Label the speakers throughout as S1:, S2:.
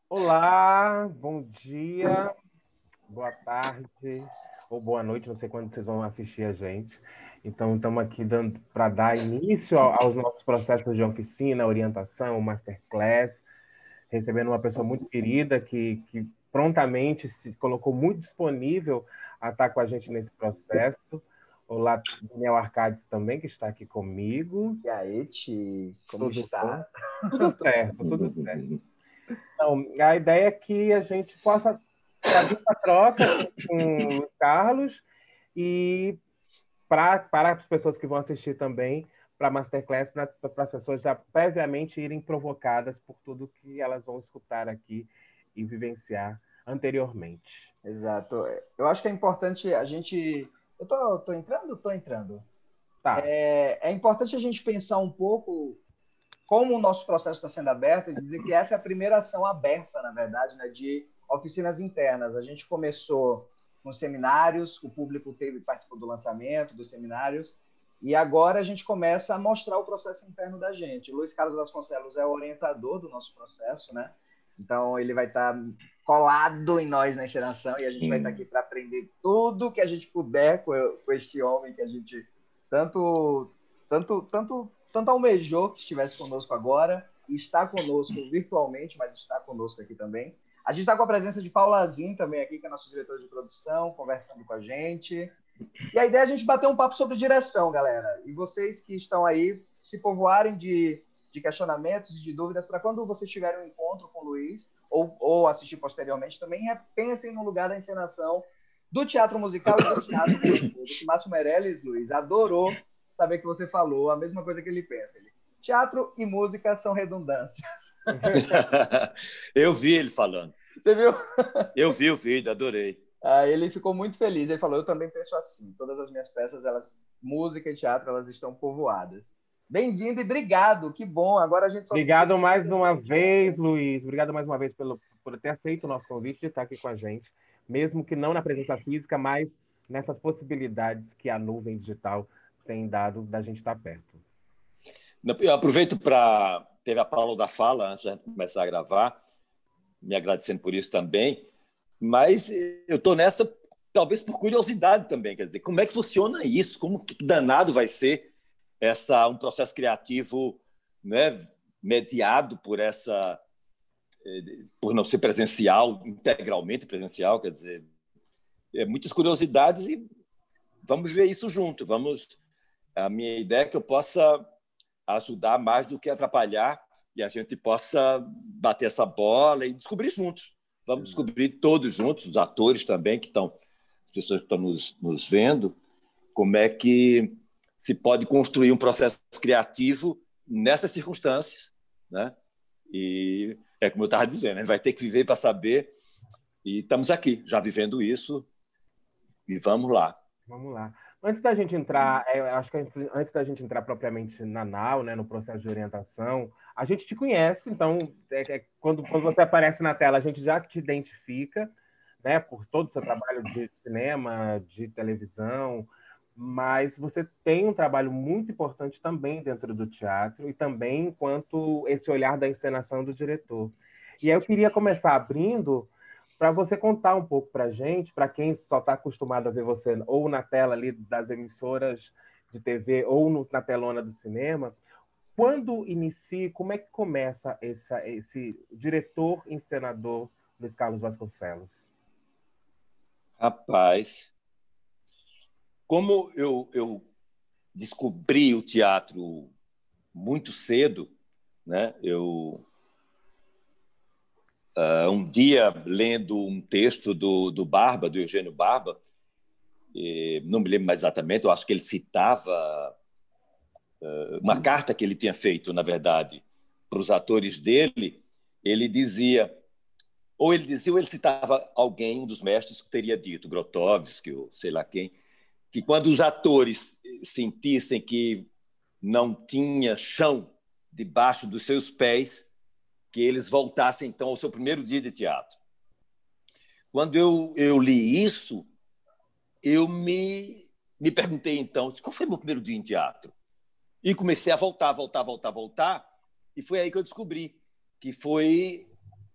S1: Olá, bom dia, boa tarde ou boa noite, não sei quando vocês vão assistir a gente. Então, estamos aqui para dar início aos nossos processos de oficina, orientação, masterclass, recebendo uma pessoa muito querida que prontamente se colocou muito disponível a estar com a gente nesse processo. Olá, Daniel Arcades também, que está aqui comigo.
S2: E aí, Ti, como
S1: Tudo
S2: está?
S1: bom? Tudo certo, tudo certo. Então, a ideia é que a gente possa fazer essa troca com o Carlos e para as pessoas que vão assistir também para a Masterclass, para as pessoas já previamente irem provocadas por tudo que elas vão escutar aqui e vivenciar anteriormente.
S2: Exato. Eu acho que é importante a gente... Eu tô entrando? Tô entrando.
S1: Tá.
S2: É importante a gente pensar um pouco como o nosso processo está sendo aberto e dizer que essa é a primeira ação aberta, na verdade, né, de oficinas internas. A gente começou com seminários, o público participou do lançamento dos seminários, e agora a gente começa a mostrar o processo interno da gente. O Luiz Carlos Vasconcelos é o orientador do nosso processo, né? Então, ele vai estar colado em nós na encenação e a gente vai estar aqui para aprender tudo que a gente puder com este homem que a gente tanto almejou que estivesse conosco agora e está conosco virtualmente, mas está conosco aqui também. A gente está com a presença de Paula Azim também aqui, que é nosso diretor de produção, conversando com a gente. E a ideia é a gente bater um papo sobre direção, galera. E vocês que estão aí, se povoarem de questionamentos e de dúvidas, para quando vocês tiverem um encontro com o Luiz, ou assistir posteriormente, também repensem no lugar da encenação do teatro musical e do teatro como um todo. Que Márcio Meirelles, Luiz, adorou saber que você falou a mesma coisa que ele pensa. Teatro e música são redundâncias.
S3: Eu vi ele falando.
S2: Você viu?
S3: Eu vi o vídeo, adorei.
S2: Ele ficou muito feliz. Ele falou, eu também penso assim. Todas as minhas peças, música e teatro, elas estão povoadas. Bem-vindo e obrigado. Que bom. Agora a gente só
S1: Obrigado mais uma vez, Luiz. Obrigado mais uma vez por ter aceito o nosso convite de estar aqui com a gente, mesmo que não na presença física, mas nessas possibilidades que a nuvem digital tem dado da gente estar perto.
S3: Eu aproveito para... Teve a Paula da fala, antes de a gente começar a gravar, me agradecendo por isso também, mas eu estou nessa, talvez por curiosidade também, quer dizer, como é que funciona isso? Como que danado vai ser um processo criativo, né, mediado por não ser presencial, integralmente presencial, quer dizer, muitas curiosidades e vamos ver isso junto. A minha ideia é que eu possa ajudar mais do que atrapalhar e a gente possa bater essa bola e descobrir juntos. Vamos descobrir todos juntos, os atores também, as pessoas que estão nos vendo, como é que se pode construir um processo criativo nessas circunstâncias, né? E é como eu estava dizendo, a gente vai ter que viver para saber, e estamos aqui, já vivendo isso, e vamos lá.
S1: Vamos lá. Antes da gente entrar, acho que antes da gente entrar propriamente na NAU, né, no processo de orientação, a gente te conhece, então, quando você aparece na tela, a gente já te identifica, né, por todo o seu trabalho de cinema, de televisão, mas você tem um trabalho muito importante também dentro do teatro e também enquanto esse olhar da encenação do diretor. E aí eu queria começar abrindo para você contar um pouco para a gente, para quem só está acostumado a ver você ou na tela ali das emissoras de TV ou na telona do cinema, quando inicia, como é que começa esse diretor, encenador Luiz Carlos Vasconcelos?
S3: Rapaz, como eu descobri o teatro muito cedo, né? Um dia, lendo um texto do Barba, do Eugênio Barba, não me lembro mais exatamente, eu acho que ele citava uma carta que ele tinha feito, na verdade, para os atores dele. Ele dizia, ou ele citava alguém, um dos mestres, que teria dito, Grotowski, ou sei lá quem, que quando os atores sentissem que não tinha chão debaixo dos seus pés, que eles voltassem, então, ao seu primeiro dia de teatro. Quando eu li isso, eu me perguntei, então, qual foi meu primeiro dia em teatro? E comecei a voltar. E foi aí que eu descobri que foi,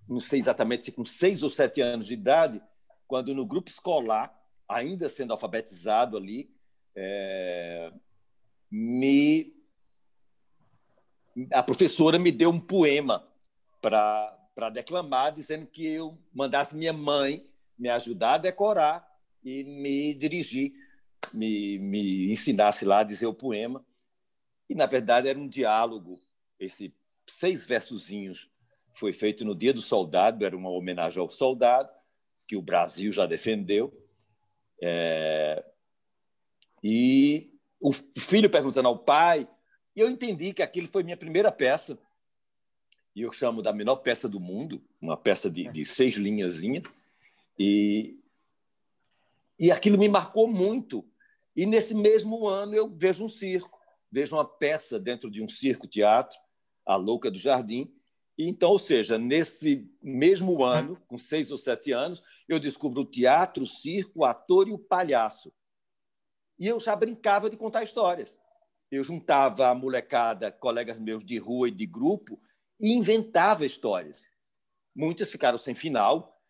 S3: não sei exatamente se com 6 ou 7 anos de idade, quando no grupo escolar, ainda sendo alfabetizado ali, a professora me deu um poema para declamar, dizendo que eu mandasse minha mãe me ajudar a decorar e me dirigir, me ensinasse lá a dizer o poema. E, na verdade, era um diálogo. Esse 6 versozinhos foi feito no Dia do Soldado, era uma homenagem ao soldado, que o Brasil já defendeu. E o filho perguntando ao pai, e eu entendi que aquilo foi minha primeira peça, e eu chamo da menor peça do mundo, uma peça de 6 linhazinhas, e aquilo me marcou muito. E nesse mesmo ano eu vejo um circo, vejo uma peça dentro de um circo-teatro, A Louca do Jardim. E então, ou seja, nesse mesmo ano, com 6 ou 7 anos, eu descubro o teatro, o circo, o ator e o palhaço. E eu já brincava de contar histórias. Eu juntava a molecada, colegas meus de rua e de grupo, e inventava histórias. Muitas ficaram sem final.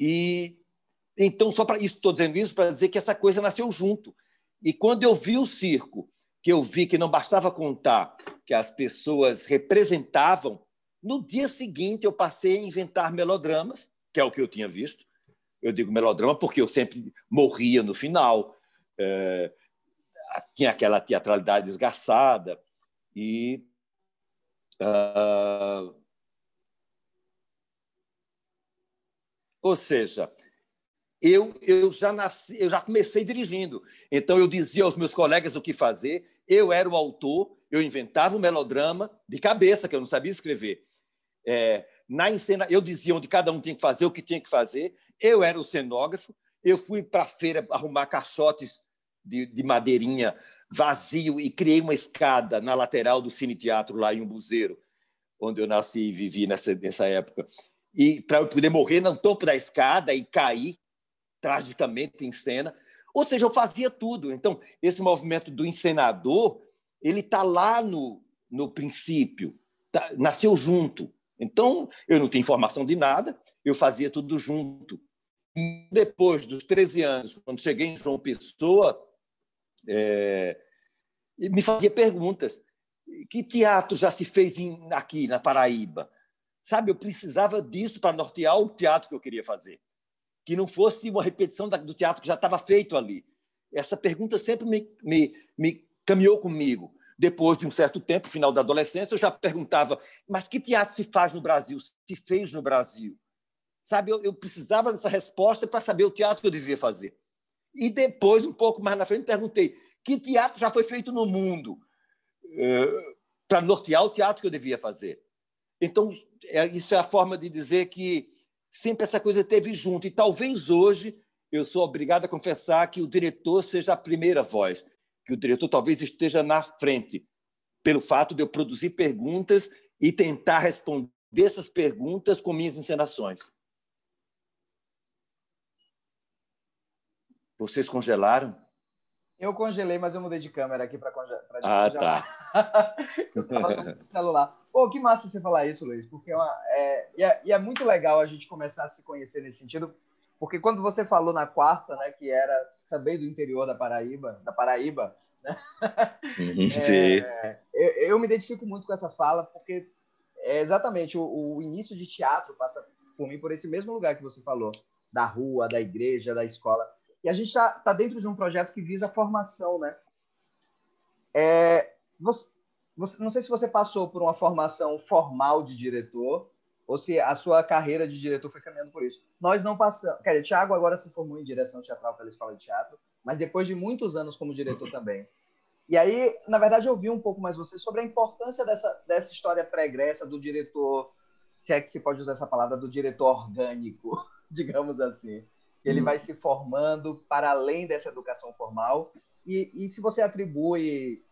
S3: E então, só para isso, estou dizendo isso para dizer que essa coisa nasceu junto. E quando eu vi o circo, que eu vi que não bastava contar que as pessoas representavam, no dia seguinte eu passei a inventar melodramas, que é o que eu tinha visto. Eu digo melodrama porque eu sempre morria no final, tinha aquela teatralidade esgarçada. E ou seja, eu já comecei dirigindo. Então eu dizia aos meus colegas o que fazer, eu era o autor, eu inventava um melodrama de cabeça, que eu não sabia escrever. Eu dizia onde cada um tinha que fazer, o que tinha que fazer, eu era o cenógrafo, eu fui para a feira arrumar caixotes de madeirinha vazio e criei uma escada na lateral do Cine Teatro, lá em Umbuzeiro, onde eu nasci e vivi nessa época. E para eu poder morrer no topo da escada e cair tragicamente em cena. Ou seja, eu fazia tudo. Então, esse movimento do encenador, ele está lá no princípio, nasceu junto. Então, eu não tinha informação de nada, eu fazia tudo junto. Depois dos 13 anos, quando cheguei em João Pessoa, me fazia perguntas. Que teatro já se fez aqui na Paraíba? Sabe, eu precisava disso para nortear o teatro que eu queria fazer, que não fosse uma repetição do teatro que já estava feito ali. Essa pergunta sempre me caminhou comigo. Depois de um certo tempo, final da adolescência, eu já perguntava, mas que teatro se faz no Brasil, se fez no Brasil? Sabe, eu precisava dessa resposta para saber o teatro que eu devia fazer. E depois, um pouco mais na frente, perguntei, que teatro já foi feito no mundo para nortear o teatro que eu devia fazer? Então, isso é a forma de dizer que sempre essa coisa esteve junto. E talvez hoje eu sou obrigado a confessar que o diretor seja a primeira voz, que o diretor talvez esteja na frente, pelo fato de eu produzir perguntas e tentar responder essas perguntas com minhas encenações. Vocês congelaram?
S2: Eu congelei, mas eu mudei de câmera aqui para
S3: descongelar.
S2: Tá. Eu estava no celular. Pô, que massa você falar isso, Luiz, porque é muito legal a gente começar a se conhecer nesse sentido, porque quando você falou na quarta, né, que era também do interior da Paraíba, né? Eu me identifico muito com essa fala, porque é exatamente o início de teatro passa por mim por esse mesmo lugar que você falou, da rua, da igreja, da escola. E a gente está dentro de um projeto que visa a formação, né? Não sei se você passou por uma formação formal de diretor ou se a sua carreira de diretor foi caminhando por isso. Nós não passamos. Quer dizer, Thiago agora se formou em direção teatral pela Escola de Teatro, mas depois de muitos anos como diretor também. E aí, na verdade, eu vi um pouco mais você sobre a importância dessa história pregressa do diretor, se é que se pode usar essa palavra, do diretor orgânico, digamos assim. Ele vai se formando para além dessa educação formal. E se você atribui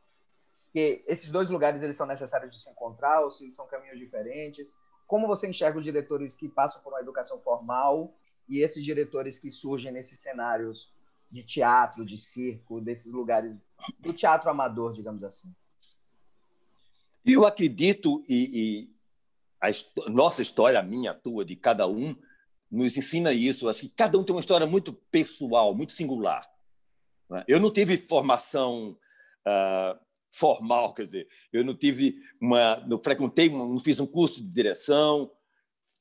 S2: que esses dois lugares eles são necessários de se encontrar ou se eles são caminhos diferentes, como você enxerga os diretores que passam por uma educação formal e esses diretores que surgem nesses cenários de teatro, de circo, desses lugares do teatro amador, digamos assim?
S3: Eu acredito, nossa história, a minha, a tua, de cada um, nos ensina isso. Acho que cada um tem uma história muito pessoal, muito singular. Eu não tive formação formal, quer dizer, eu não tive não frequentei, não fiz um curso de direção,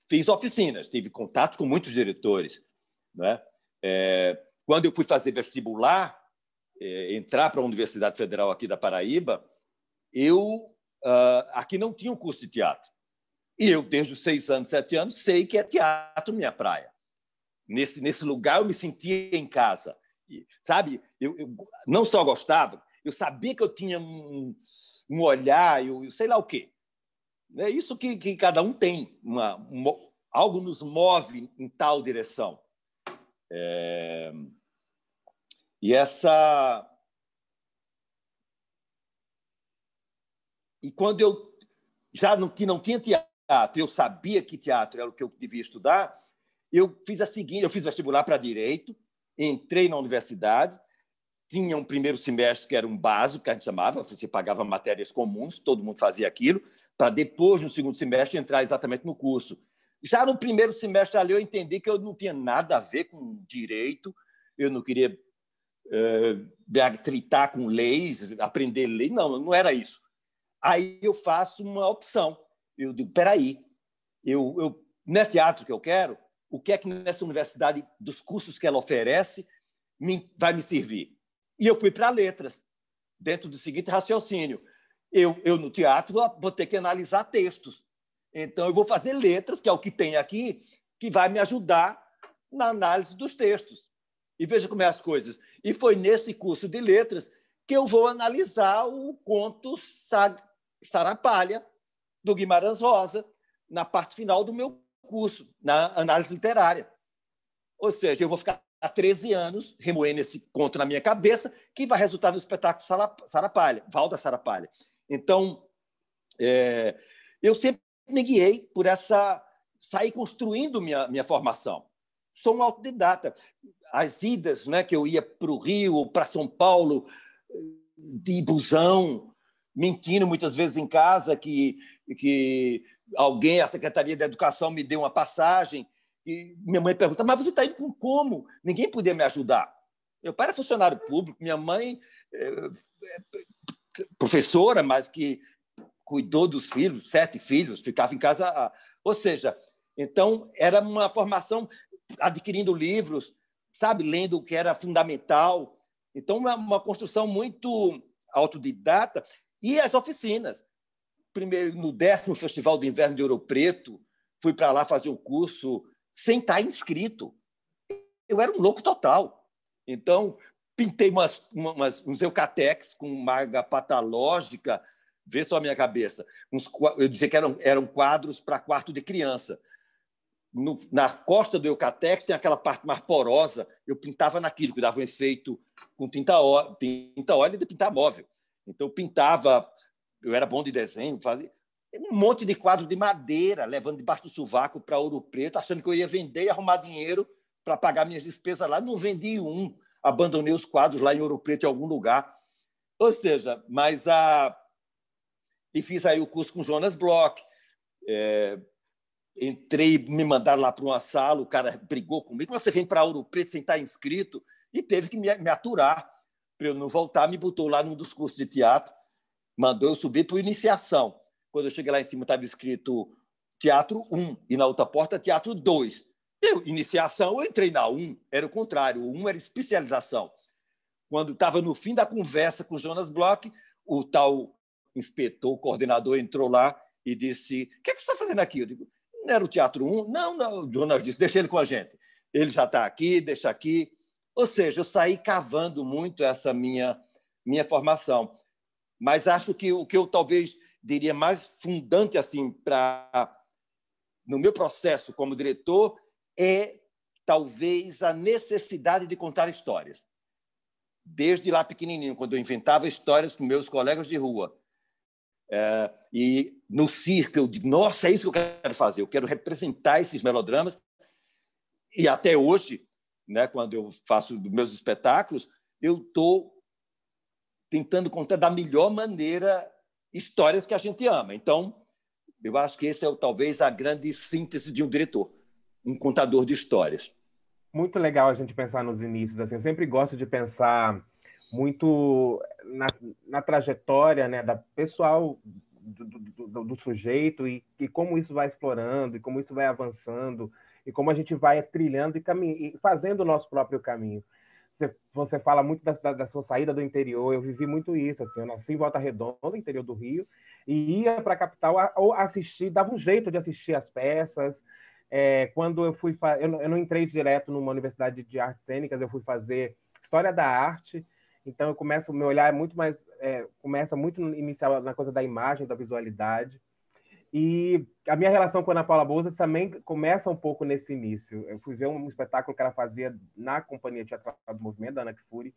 S3: fiz oficinas, tive contato com muitos diretores, né? Quando eu fui fazer vestibular, entrar para a Universidade Federal aqui da Paraíba, eu aqui não tinha um curso de teatro. E eu, desde os 6 anos, 7 anos, sei que é teatro minha praia. Nesse lugar eu me sentia em casa. Sabe? Eu não só gostava, eu sabia que eu tinha um olhar, eu sei lá o quê. É isso que cada um tem. Algo nos move em tal direção. E quando eu já não tinha teatro, eu sabia que teatro era o que eu devia estudar, eu fiz eu fiz vestibular para Direito, entrei na universidade, tinha um primeiro semestre que era um básico, que a gente chamava, você pagava matérias comuns, todo mundo fazia aquilo, para depois, no segundo semestre, entrar exatamente no curso. Já no primeiro semestre ali, eu entendi que eu não tinha nada a ver com direito, eu não queria tritar com leis, aprender lei, não era isso. Aí eu faço uma opção. Eu digo, peraí, não é teatro que eu quero? O que é que nessa universidade, dos cursos que ela oferece, vai me servir? E eu fui para letras, dentro do seguinte raciocínio. Eu no teatro, vou ter que analisar textos. Então, eu vou fazer letras, que é o que tem aqui, que vai me ajudar na análise dos textos. E veja como é as coisas. E foi nesse curso de letras que eu vou analisar o conto Sarapalha, do Guimarães Rosa, na parte final do meu curso, na análise literária. Ou seja, eu vou ficar há 13 anos remoendo esse conto na minha cabeça, que vai resultar no espetáculo Sarapalha, Valda Sarapalha. Então, eu sempre me guiei por sair construindo minha formação. Sou um autodidata. As idas, né, que eu ia para o Rio, para São Paulo, de busão, mentindo muitas vezes em casa que alguém, a Secretaria da Educação, me deu uma passagem. E minha mãe pergunta, mas você está indo com como? Ninguém podia me ajudar. Meu pai era funcionário público, minha mãe professora, mas que cuidou dos filhos, 7 filhos, ficava em casa. Ou seja, então era uma formação adquirindo livros, sabe, lendo o que era fundamental. Então, uma construção muito autodidata. E as oficinas. Primeiro, no 10º Festival de Inverno de Ouro Preto, fui para lá fazer um curso sem estar inscrito. Eu era um louco total. Então, pintei uns eucatex com marga patológica, vê só a minha cabeça. Eu dizia que eram quadros para quarto de criança. Na costa do eucatex tem aquela parte mais porosa, eu pintava naquilo, que dava um efeito com tinta óleo e de pintar móvel. Então, eu pintava, eu era bom de desenho, fazia um monte de quadro de madeira, levando debaixo do sovaco para Ouro Preto, achando que eu ia vender e arrumar dinheiro para pagar minhas despesas lá. Não vendi um, abandonei os quadros lá em Ouro Preto, em algum lugar. Ou seja, e fiz aí o curso com Jonas Bloch. Entrei, me mandaram lá para uma sala, o cara brigou comigo, você vem para Ouro Preto sem estar inscrito, e teve que me aturar para eu não voltar, me botou lá num dos cursos de teatro, mandou eu subir para iniciação. Quando eu cheguei lá em cima, estava escrito Teatro 1, e na outra porta, Teatro 2. Iniciação, eu entrei na 1, era o contrário, o 1 era especialização. Quando estava no fim da conversa com o Jonas Bloch, o tal inspetor, coordenador, entrou lá e disse, o que você está fazendo aqui? Eu digo, não era o Teatro 1? Não, o Jonas disse, deixa ele com a gente. Ele já está aqui, deixa aqui. Ou seja, eu saí cavando muito essa minha formação. Mas acho que o que eu talvez diria mais fundante assim no meu processo como diretor é talvez a necessidade de contar histórias. Desde lá pequenininho, quando eu inventava histórias com meus colegas de rua. E no circo eu digo, nossa, é isso que eu quero fazer, eu quero representar esses melodramas. E até hoje, né, quando eu faço meus espetáculos, eu estou tentando contar da melhor maneira histórias que a gente ama. Então, eu acho que esse é talvez a grande síntese de um diretor, um contador de histórias.
S1: Muito legal a gente pensar nos inícios. Assim, eu sempre gosto de pensar muito na trajetória, né, da pessoal do sujeito e como isso vai explorando e como isso vai avançando e como a gente vai trilhando e fazendo o nosso próprio caminho. Você fala muito da sua saída do interior. Eu vivi muito isso. Assim, eu nasci em Volta Redonda, interior do Rio, e ia para a capital ou assistir, dava um jeito de assistir as peças. Quando eu fui, eu não entrei direto numa universidade de artes cênicas, eu fui fazer história da arte. Então eu começo, o meu olhar é muito mais, começa muito inicial na coisa da imagem, da visualidade. E a minha relação com a Ana Paula Bouzas também começa um pouco nesse início. Eu fui ver um espetáculo que ela fazia na Companhia Teatral do Movimento, da Ana Kfouri,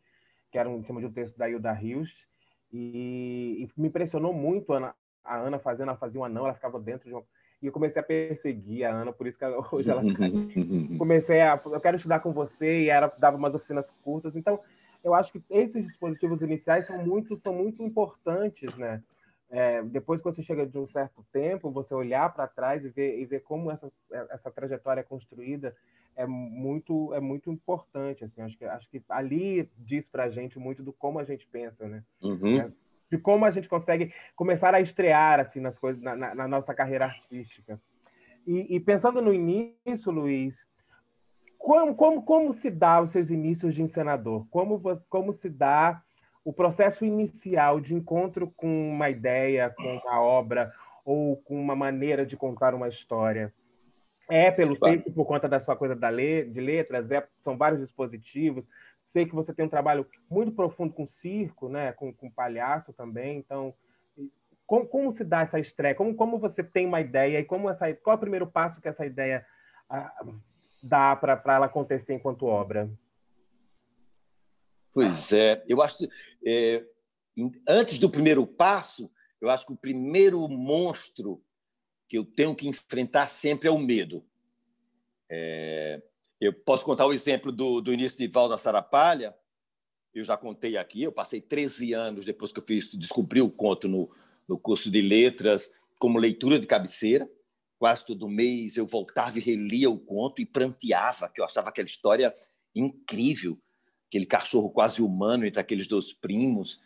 S1: que era em cima de um texto da Hilda Rios, e me impressionou muito a Ana fazendo, ela fazia um anão, ela ficava dentro de E eu comecei a perseguir a Ana, por isso que hoje ela está aí. Eu quero estudar com você, e ela dava umas oficinas curtas. Então, eu acho que esses dispositivos iniciais são muito importantes, né? Depois que você chega de um certo tempo, você olhar para trás e ver como essa trajetória é construída é muito importante. Assim, acho que ali diz para a gente muito do como a gente pensa, né?
S3: Uhum.
S1: De como a gente consegue começar a estrear assim nas coisas na nossa carreira artística. E pensando no início, Luiz, como se dá os seus inícios de encenador? Como se dá o processo inicial de encontro com uma ideia, com uma obra ou com uma maneira de contar uma história? É pelo texto, por conta da sua coisa de letras, são vários dispositivos. Sei que você tem um trabalho muito profundo com circo, né? com palhaço também. Então, como se dá essa estreia? Como você tem uma ideia e qual é o primeiro passo que essa ideia dá para ela acontecer enquanto obra?
S3: Pois é, eu acho que antes do primeiro passo, eu acho que o primeiro monstro que eu tenho que enfrentar sempre é o medo. Eu posso contar o exemplo do início de Val da Sarapalha. Eu já contei aqui, eu passei 13 anos depois que eu descobri o conto no curso de letras como leitura de cabeceira. Quase todo mês eu voltava e relia o conto e pranteava, que eu achava aquela história incrível, aquele cachorro quase humano entre aqueles dois primos,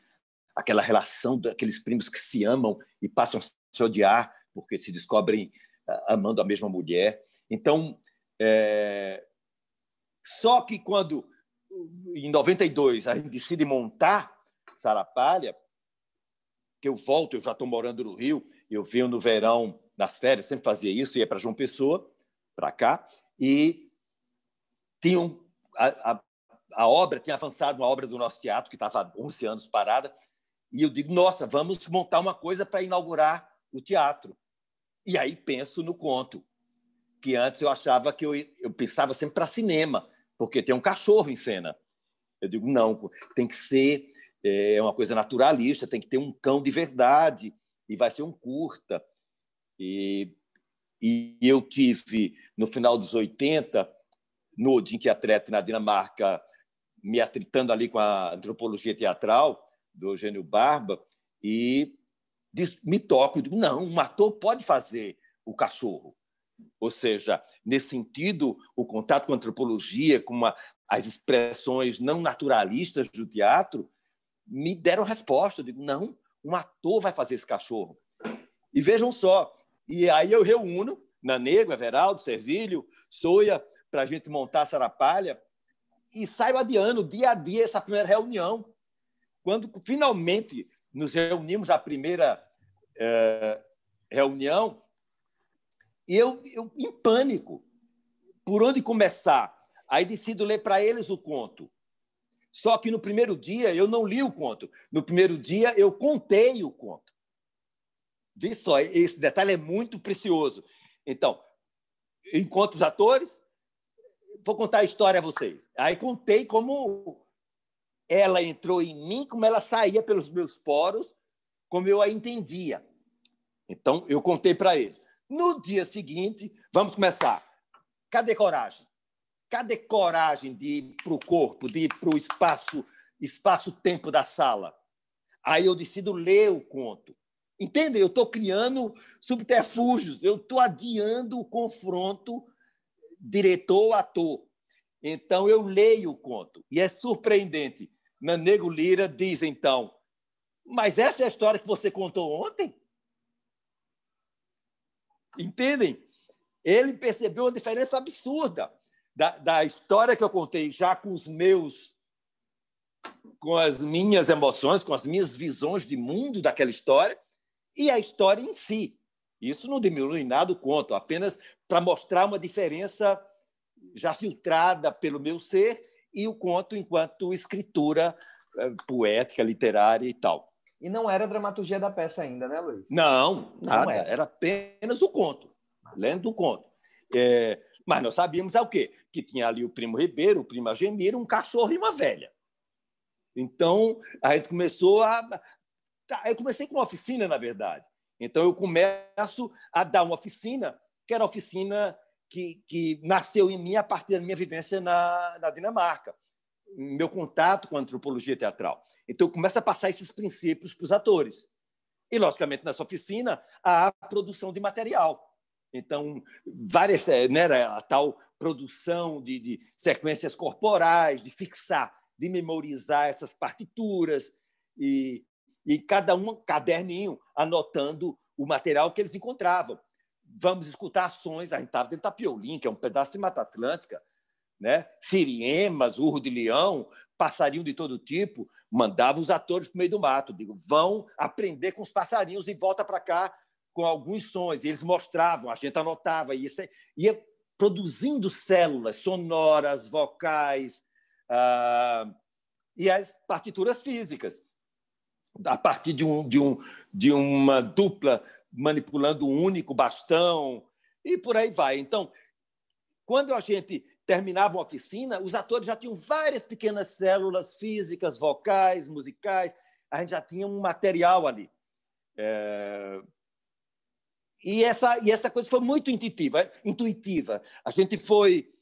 S3: aquela relação daqueles primos que se amam e passam a se odiar porque se descobrem amando a mesma mulher. Então, só que quando, em 92, a gente decide montar Sarapalha, que eu volto, eu já estou morando no Rio, eu venho no verão, nas férias, sempre fazia isso, ia para João Pessoa, para cá, e tinham a obra tinha avançado, uma obra do nosso teatro, que estava há 11 anos parada, e eu digo, nossa, vamos montar uma coisa para inaugurar o teatro. E aí penso no conto, que antes eu achava que eu pensava sempre para cinema, porque tem um cachorro em cena. Eu digo, não, tem que ser uma coisa naturalista, tem que ter um cão de verdade, e vai ser um curta. E eu tive, no final dos 80, no Odin Teatret, na Dinamarca, me atritando ali com a antropologia teatral do Eugênio Barba, e me toco, digo, não, um ator pode fazer o cachorro. Ou seja, nesse sentido, o contato com a antropologia, com as expressões não naturalistas do teatro, me deram resposta. Eu digo, não, um ator vai fazer esse cachorro. E vejam só, e aí eu reúno Nanego, Everaldo, Servilho, Soia, para a gente montar a Sarapalha, e saio adiando dia a dia essa primeira reunião. Quando finalmente nos reunimos na primeira reunião, e eu em pânico, por onde começar? Aí decido ler para eles o conto. Só que no primeiro dia eu não li o conto. No primeiro dia eu contei o conto. Vê só, esse detalhe é muito precioso. Então, encontro os atores, vou contar a história a vocês. Aí contei como ela entrou em mim, como ela saía pelos meus poros, como eu a entendia. Então, eu contei para ele. No dia seguinte, vamos começar. Cadê coragem? Cadê coragem de ir para o corpo, de ir para o espaço-tempo da sala? Aí eu decido ler o conto. Entende? Eu estou criando subterfúgios, eu estou adiando o confronto diretor-ator. Então, eu leio o conto. E é surpreendente. Nanego Lira diz, então, mas essa é a história que você contou ontem? Entendem? Ele percebeu uma diferença absurda da história que eu contei já com as minhas emoções, com as minhas visões de mundo daquela história e a história em si. Isso não diminui nada o conto, apenas para mostrar uma diferença já filtrada pelo meu ser e o conto enquanto escritura poética, literária e tal.
S2: E não era a dramaturgia da peça ainda, né, Luiz?
S3: Não, nada. Era apenas o conto, lendo o conto. Mas nós sabíamos o quê? Que tinha ali o primo Ribeiro, o primo Agenir, um cachorro e uma velha. Então, a gente começou eu comecei com uma oficina, na verdade. Então, eu começo a dar uma oficina, que era a oficina que nasceu em mim a partir da minha vivência na Dinamarca, meu contato com a antropologia teatral. Então, eu começo a passar esses princípios para os atores. E, logicamente, nessa oficina, há a produção de material. Então, várias, né, a tal produção de sequências corporais, de fixar, de memorizar essas partituras, e cada um caderninho anotando o material que eles encontravam. Vamos escutar ações, a gente estava dentro da Piolim, que é um pedaço de Mata Atlântica, né? Siriemas, urro de leão, passarinho de todo tipo, mandava os atores para o meio do mato. Digo, vão aprender com os passarinhos e volta para cá com alguns sons. E eles mostravam, a gente anotava, e isso ia produzindo células sonoras, vocais, e as partituras físicas. A partir de uma dupla manipulando um único bastão, e por aí vai. Então, quando a gente terminava uma oficina, os atores já tinham várias pequenas células físicas, vocais, musicais, a gente já tinha um material ali. E essa coisa foi muito intuitiva. A gente foi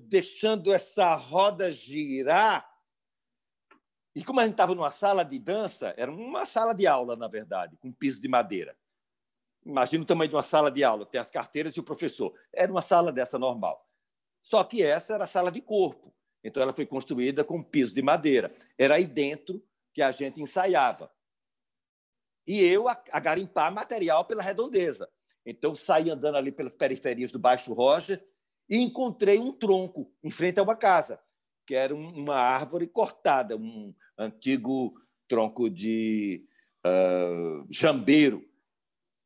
S3: deixando essa roda girar. E como a gente estava numa sala de dança, era uma sala de aula, na verdade, com piso de madeira. Imagina o tamanho de uma sala de aula, tem as carteiras e o professor. Era uma sala dessa normal. Só que essa era a sala de corpo. Então, ela foi construída com piso de madeira. Era aí dentro que a gente ensaiava. E eu a garimpar material pela redondeza. Então, saí andando ali pelas periferias do Baixo Roger e encontrei um tronco em frente a uma casa, que era uma árvore cortada, um antigo tronco de jambeiro.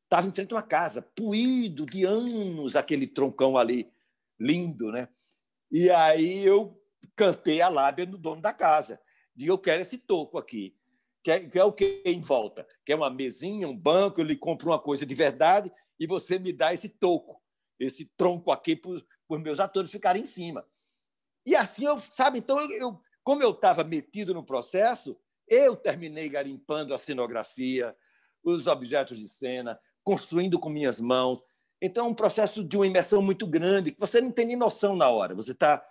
S3: Estava em frente a uma casa, puído de anos, aquele troncão ali, lindo, né? E aí eu cantei a lábia no dono da casa. Digo, eu quero esse toco aqui. Quer o que em volta? Quer uma mesinha, um banco, eu lhe compro uma coisa de verdade e você me dá esse toco, esse tronco aqui para os meus atores ficarem em cima. E assim, sabe? Então, como eu estava metido no processo, eu terminei garimpando a cenografia, os objetos de cena, construindo com minhas mãos. Então, é um processo de uma imersão muito grande, que você não tem nem noção na hora, você está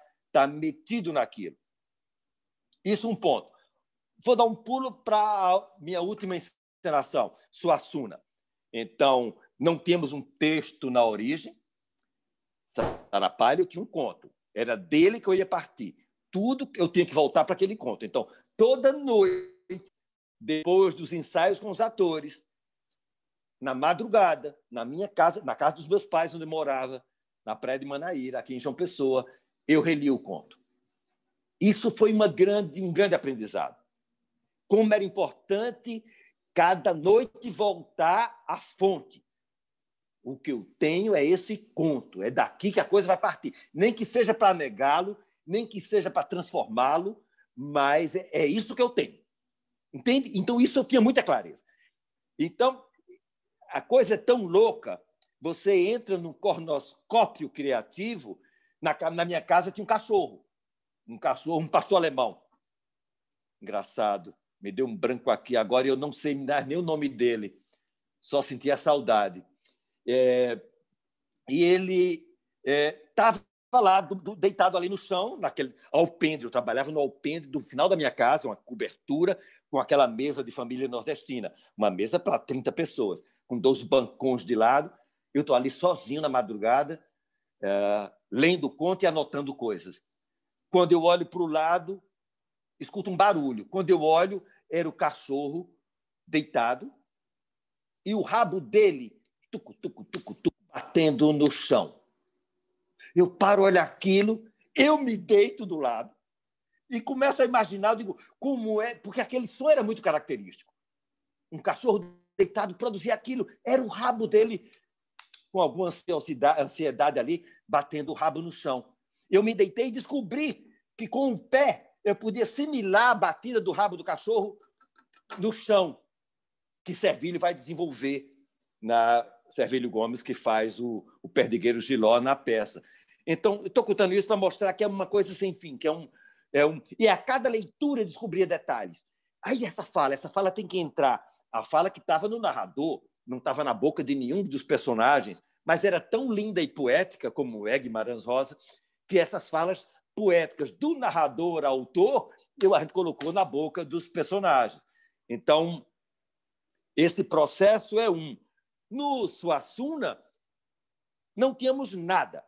S3: metido naquilo. Isso um ponto. Vou dar um pulo para a minha última encenação, Suassuna. Então, não temos um texto na origem. Sarapalho tinha um conto. Era dele que eu ia partir. Tudo eu tinha que voltar para aquele conto. Então, toda noite, depois dos ensaios com os atores, na madrugada, na minha casa, na casa dos meus pais, onde eu morava, na praia de Manaíra, aqui em João Pessoa, eu reli o conto. Isso foi um grande aprendizado. Como era importante cada noite voltar à fonte. O que eu tenho é esse conto, é daqui que a coisa vai partir. Nem que seja para negá-lo, nem que seja para transformá-lo, mas é isso que eu tenho. Entende? Então, isso eu tinha muita clareza. Então, a coisa é tão louca, você entra no cornoscópio criativo. Na minha casa tinha um cachorro, um pastor alemão. Engraçado, me deu um branco aqui agora e eu não sei nem o nome dele. só sentia saudade. E ele estava lá, deitado ali no chão, naquele alpendre. Eu trabalhava no alpendre do final da minha casa, uma cobertura com aquela mesa de família nordestina, uma mesa para 30 pessoas, com 2 bancões de lado. Eu estou ali sozinho na madrugada, lendo conto e anotando coisas. Quando eu olho para o lado, escuto um barulho. Quando eu olho, era o cachorro deitado e o rabo dele tucu, tucu, tucu, tucu, batendo no chão. Eu paro, olho aquilo, eu me deito do lado e começo a imaginar, eu digo, como é, porque aquele som era muito característico. Um cachorro deitado produzia aquilo, era o rabo dele com alguma ansiedade ali, batendo o rabo no chão. Eu me deitei e descobri que com o pé eu podia simular a batida do rabo do cachorro no chão, que Servilho vai desenvolver na Servilho Gomes, que faz o Perdigueiro Giló na peça. Então, eu estou contando isso para mostrar que é uma coisa sem fim, que e a cada leitura descobria detalhes. Aí essa fala tem que entrar. A fala que estava no narrador, não estava na boca de nenhum dos personagens, mas era tão linda e poética, como é Guimarães Rosa, que essas falas poéticas do narrador ao autor, a gente colocou na boca dos personagens. Então, esse processo é um. No Suassuna, não tínhamos nada.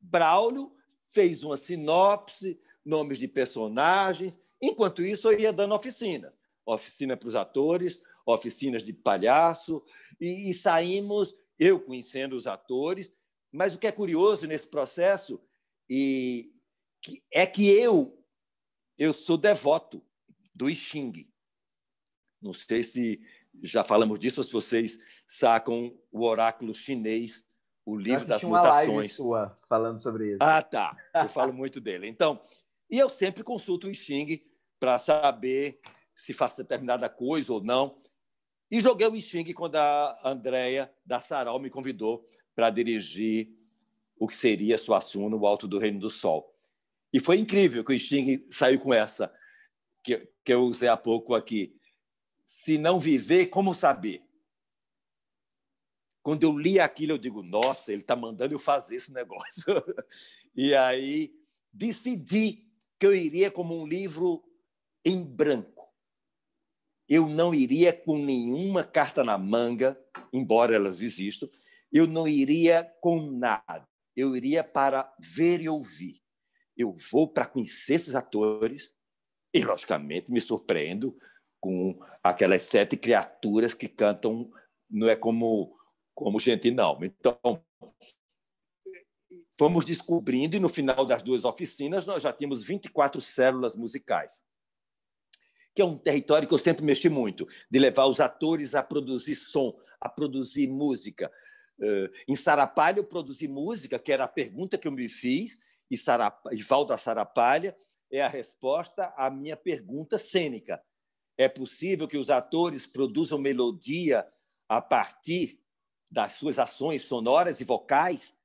S3: Braulio fez uma sinopse, nomes de personagens. Enquanto isso, eu ia dando oficinas. Oficina para os atores, oficinas de palhaço, e saímos, eu conhecendo os atores. Mas o que é curioso nesse processo é que eu sou devoto do I Ching. Não sei se já falamos disso ou se vocês sacam o oráculo chinês, o livro das mutações.
S2: Eu assisti uma live sua falando sobre isso.
S3: Ah, tá. Eu falo muito dele. Então, e eu sempre consulto o I Ching para saber se faço determinada coisa ou não. E joguei o I Ching quando a Andréia da Sarau me convidou para dirigir o que seria Suassuna, o Alto do Reino do Sol. E foi incrível que o I Ching saiu com essa, que eu usei há pouco aqui. Se não viver, como saber? Quando eu li aquilo, eu digo, nossa, ele está mandando eu fazer esse negócio. E aí decidi que eu iria como um livro em branco. Eu não iria com nenhuma carta na manga, embora elas existam. Eu não iria com nada. Eu iria para ver e ouvir. Eu vou para conhecer esses atores e, logicamente, me surpreendo com aquelas 7 criaturas que cantam, não é como gente, não. Então, fomos descobrindo, e no final das 2 oficinas, nós já tínhamos 24 células musicais, que é um território que eu sempre mexi muito, de levar os atores a produzir som, a produzir música. Em Sarapalha, eu produzi música, que era a pergunta que eu me fiz, e Valda Sarapalha é a resposta à minha pergunta cênica. É possível que os atores produzam melodia a partir das suas ações sonoras e vocais?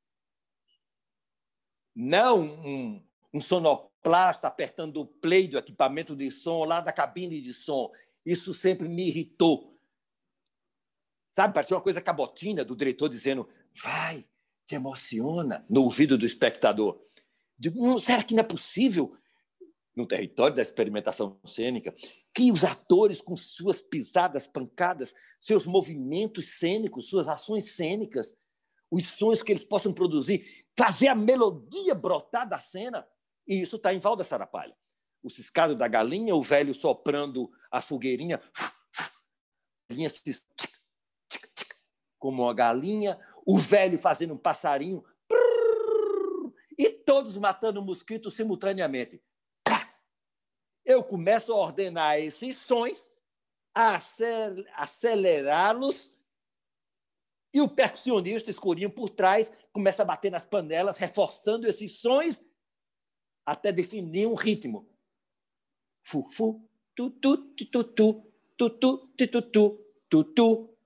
S3: Não um sonoplasta apertando o play do equipamento de som lá da cabine de som. Isso sempre me irritou. Sabe, parecia uma coisa cabotina do diretor dizendo vai, te emociona, no ouvido do espectador. Digo, será que não é possível, no território da experimentação cênica, que os atores, com suas pisadas, pancadas, seus movimentos cênicos, suas ações cênicas, os sons que eles possam produzir, fazer a melodia brotar da cena? E isso está em Valda Sarapalha. O ciscado da galinha, o velho soprando a fogueirinha, como uma galinha, o velho fazendo um passarinho, e todos matando um mosquito simultaneamente. Eu começo a ordenar esses sons, a acelerá-los, e o percussionista escurinho por trás começa a bater nas panelas, reforçando esses sons até definir um ritmo. Fu, tu, tu, tu, tu, tu, tu, tu, tu, tu, tu, tu.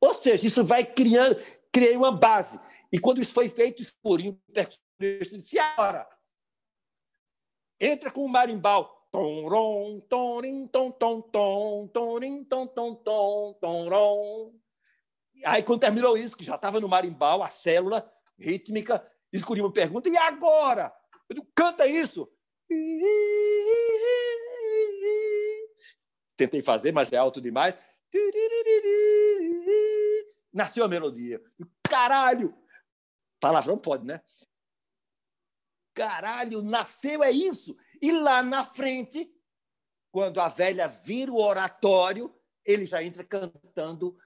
S3: Ou seja, isso vai criando uma base. E quando isso foi feito, o escurinho, o percussionista disse, agora, entra com o marimbau. tom, rom, tom, rim, tom, tom, tom, tom, rim, tom, tom, tom, tom, rom. Aí, quando terminou isso, que já estava no marimbau, a célula rítmica, Escurinho me pergunta, e agora? Eu digo, canta isso. Tentei fazer, mas é alto demais. Nasceu a melodia. Caralho! Palavrão pode, né? Caralho, nasceu, é isso. E lá na frente, quando a velha vira o oratório, ele já entra cantando.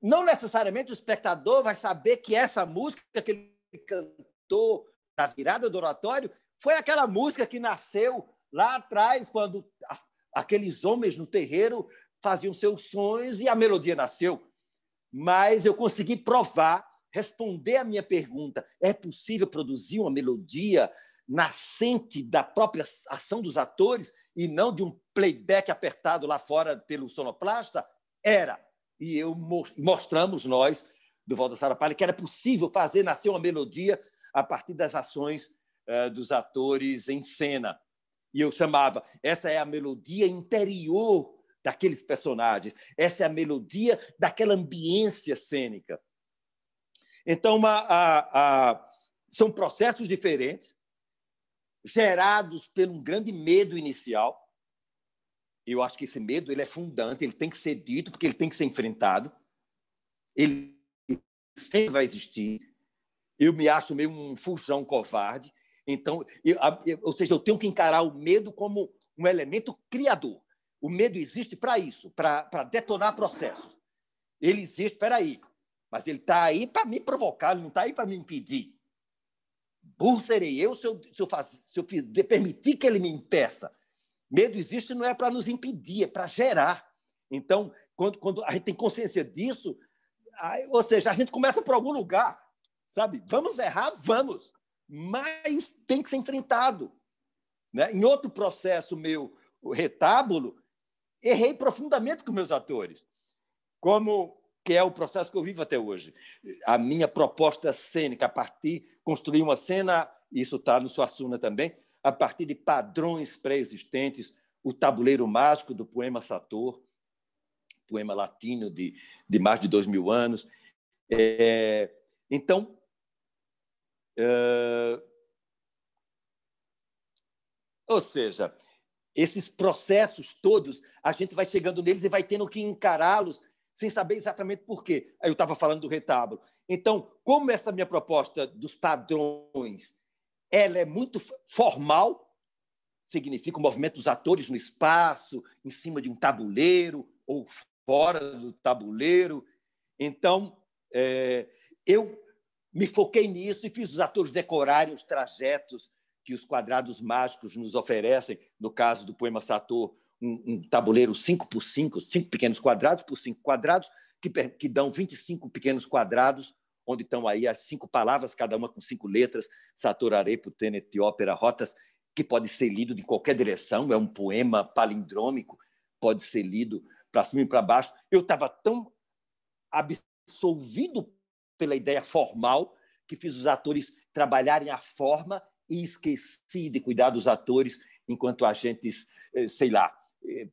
S3: Não necessariamente o espectador vai saber que essa música que ele cantou na virada do oratório foi aquela música que nasceu lá atrás, quando aqueles homens no terreiro faziam seus sonhos e a melodia nasceu. Mas eu consegui provar, responder a minha pergunta: é possível produzir uma melodia nascente da própria ação dos atores e não de um playback apertado lá fora pelo sonoplasta? Era. E mostramos, nós, do Valda Sara Palha, que era possível fazer nascer uma melodia a partir das ações dos atores em cena. E eu chamava, essa é a melodia interior daqueles personagens, essa é a melodia daquela ambiência cênica. Então, são processos diferentes, gerados por um grande medo inicial. Eu acho que esse medo ele é fundante, ele tem que ser dito, porque ele tem que ser enfrentado. Ele sempre vai existir. Eu me acho meio um fujão covarde. Então, ou seja, eu tenho que encarar o medo como um elemento criador. O medo existe para isso, para detonar processos. Ele existe, espera aí, mas ele está aí para me provocar, ele não está aí para me impedir. Burro serei eu se eu permitir que ele me impeça. Medo existe não é para nos impedir, é para gerar. Então, quando a gente tem consciência disso, ou seja, a gente começa por algum lugar, sabe? Vamos errar? Vamos. Mas tem que ser enfrentado. Né? Em outro processo meu, o Retábulo, errei profundamente com meus atores, como que é o processo que eu vivo até hoje. A minha proposta cênica, a partir construir uma cena, isso está no Suassuna também, a partir de padrões pré-existentes, o tabuleiro mágico do poema Sator, poema latino de mais de 2000 anos. Então, ou seja, esses processos todos, a gente vai chegando neles e vai tendo que encará-los sem saber exatamente por quê. Aí eu estava falando do retábulo. Então, como essa minha proposta dos padrões ela é muito formal, significa o movimento dos atores no espaço, em cima de um tabuleiro ou fora do tabuleiro. Então, eu me foquei nisso e fiz os atores decorarem os trajetos que os quadrados mágicos nos oferecem. No caso do poema Sator, um tabuleiro 5x5, 5 pequenos quadrados por 5 quadrados, que dão 25 pequenos quadrados, onde estão aí as 5 palavras, cada uma com 5 letras, Sator, Arepo, Tenet, Ópera, Rotas, que pode ser lido de qualquer direção, é um poema palindrômico, pode ser lido para cima e para baixo. Eu estava tão absolvido pela ideia formal que fiz os atores trabalharem a forma e esqueci de cuidar dos atores enquanto agentes, sei lá,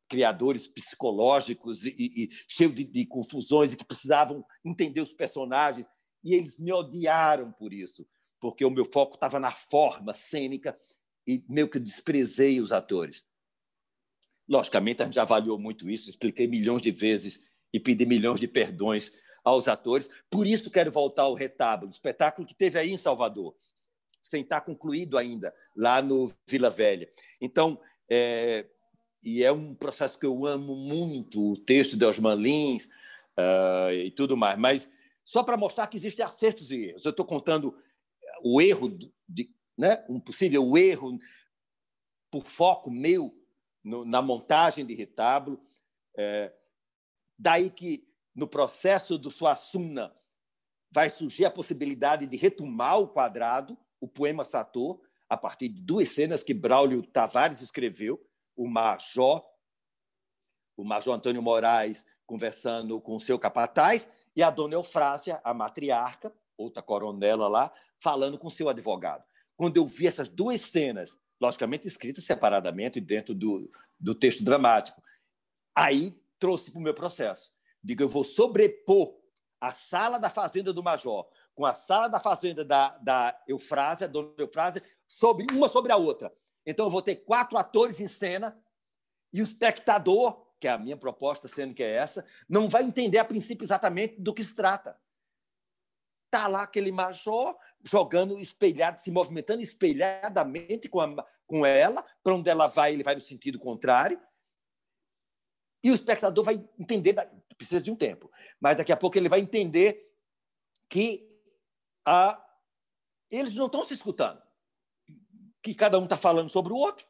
S3: criadores psicológicos e cheios de confusões e que precisavam entender os personagens. E eles me odiaram por isso, porque o meu foco estava na forma cênica e meio que desprezei os atores. Logicamente, a gente já avaliou muito isso, expliquei milhões de vezes e pedi milhões de perdões aos atores. Por isso quero voltar ao Retábulo, espetáculo que teve aí em Salvador, sem estar concluído ainda, lá no Vila Velha. Então, e é um processo que eu amo muito, o texto de Osman Lins e tudo mais, mas só para mostrar que existem acertos e erros. Eu estou contando o erro, né? Um possível erro por foco meu na montagem de Retábulo. Daí que, no processo do Suassuna, vai surgir a possibilidade de retomar o quadrado, o poema Sator, a partir de 2 cenas que Braulio Tavares escreveu, o Major Antônio Moraes conversando com o seu capataz, e a dona Eufrásia, a matriarca, outra coronela lá, falando com seu advogado. Quando eu vi essas duas cenas, logicamente escritas separadamente dentro do texto dramático, aí trouxe para o meu processo. Digo, eu vou sobrepor a sala da fazenda do Major com a sala da fazenda da Eufrásia, dona Eufrásia, uma sobre a outra. Então, eu vou ter 4 atores em cena e o espectador, que é a minha proposta, sendo que é essa, não vai entender a princípio exatamente do que se trata. Está lá aquele major jogando espelhado, se movimentando espelhadamente com ela, para onde ela vai, ele vai no sentido contrário, e o espectador vai entender, precisa de um tempo, mas daqui a pouco ele vai entender que eles não estão se escutando, que cada um está falando sobre o outro.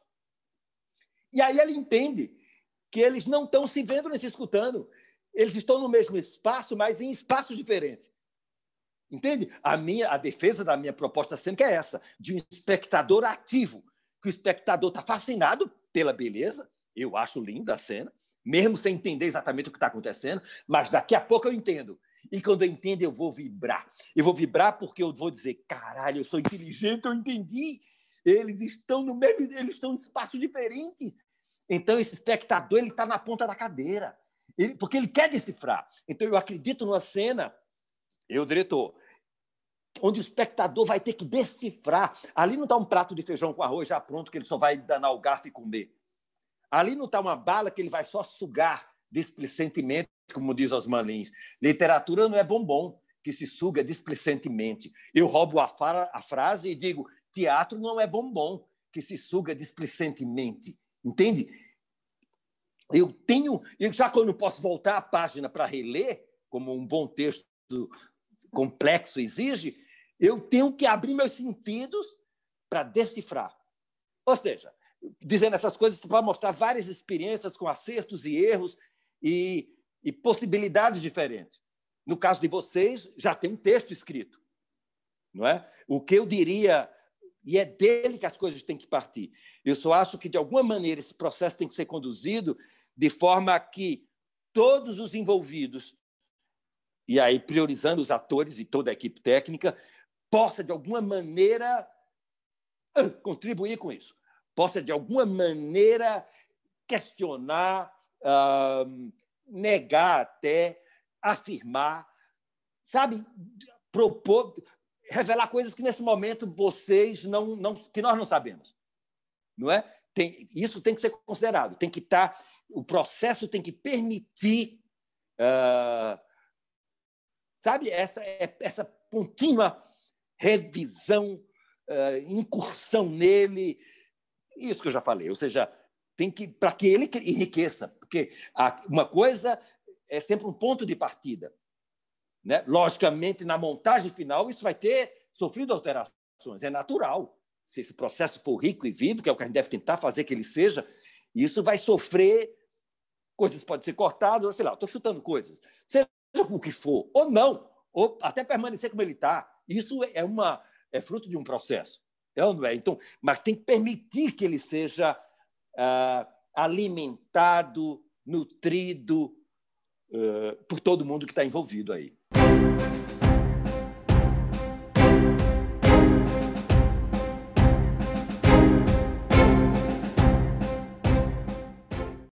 S3: E aí ele entende que eles não estão se vendo nem se escutando. Eles estão no mesmo espaço, mas em espaços diferentes. Entende? A defesa da minha proposta cênica é essa, de um espectador ativo, que o espectador está fascinado pela beleza, eu acho linda a cena, mesmo sem entender exatamente o que está acontecendo, mas daqui a pouco eu entendo. E quando eu entendo, eu vou vibrar. Eu vou vibrar porque eu vou dizer, caralho, eu sou inteligente, eu entendi. Eles estão eles estão em espaços diferentes. Então, esse espectador ele está na ponta da cadeira, porque ele quer decifrar. Então, eu acredito numa cena, eu, diretor, onde o espectador vai ter que decifrar. Ali não está um prato de feijão com arroz já pronto, que ele só vai danar o garfo e comer. Ali não está uma bala que ele vai só sugar displicentemente, como diz Osman Lins. Literatura não é bombom que se suga displicentemente. Eu roubo a frase e digo, teatro não é bombom que se suga displicentemente. Entende? Já que eu não posso voltar a página para reler, como um bom texto complexo exige, eu tenho que abrir meus sentidos para decifrar. Ou seja, dizendo essas coisas para mostrar várias experiências com acertos e erros e possibilidades diferentes. No caso de vocês, já tem um texto escrito, não é? O que eu diria, e é dele que as coisas têm que partir. Eu só acho que, de alguma maneira, esse processo tem que ser conduzido de forma que todos os envolvidos, e aí priorizando os atores e toda a equipe técnica, possa, de alguma maneira, contribuir com isso. Possa, de alguma maneira, questionar, negar até, afirmar, sabe? Propor, revelar coisas que, nesse momento, vocês que nós não sabemos. Não é? Isso tem que ser considerado. Tem que estar... O processo tem que permitir... sabe? Essa contínua revisão, incursão nele... Isso que eu já falei. Ou seja, para que ele enriqueça. Porque uma coisa é sempre um ponto de partida. Né? Logicamente, na montagem final, isso vai ter sofrido alterações. É natural. Se esse processo for rico e vivo, que é o que a gente deve tentar fazer que ele seja, isso vai sofrer, coisas podem ser cortadas, sei lá, estou chutando coisas, seja o que for, ou não, ou até permanecer como ele está. Isso é fruto de um processo. Não é? Então, mas tem que permitir que ele seja alimentado, nutrido por todo mundo que está envolvido aí.